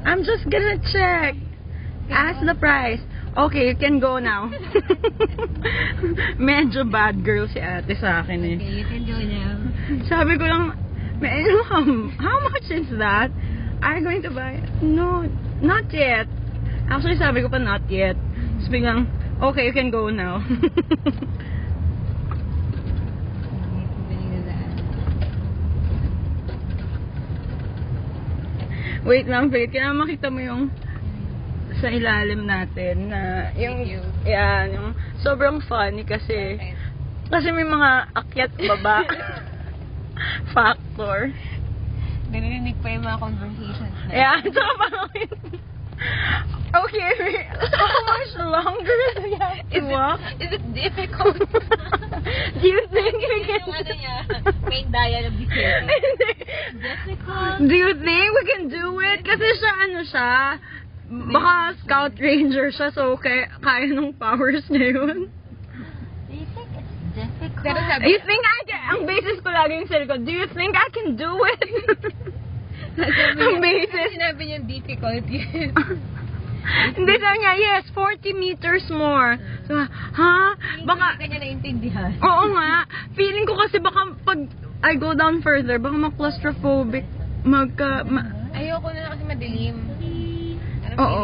I'm just gonna check. Ask the price. Okay, you can go now. Medyo bad girl si ate sa akin eh. Okay, you can go now. Sabi ko lang, how much is that? Are you going to buy it? No, not yet. Actually, sabi ko pa not yet. Tapos biglang, okay, you can go now. Wait lang, Philip. Kailangan makita mo yung sa ilalim natin na yung, yan, yung sobrang funny kasi may mga akyat baba factor. Narinig pa yung mga conversations na. Yeah, saka parang okay, how much longer do we have to walk? Is it difficult? Do you think we can... Yung ano niya, main dialogue ni Philip. Difficult? Do you think we can do it? Kasi siya, ano siya, baka scout ranger siya, so kaya nung powers niya yun. Do you think it's difficult? Pero You think I can... Ang basis ko lagi yung sarili ko, do you think I can do it? Ang basis. Sinabi niya difficult yun. Hindi, sabi niya, yes, 40 meters more. So, ha? Baka... Hindi ka niya naintindihan. Oo nga. Feeling ko kasi baka pag I go down further, baka ma-claustrophobic. Ayoko na kasi madilim. Oo.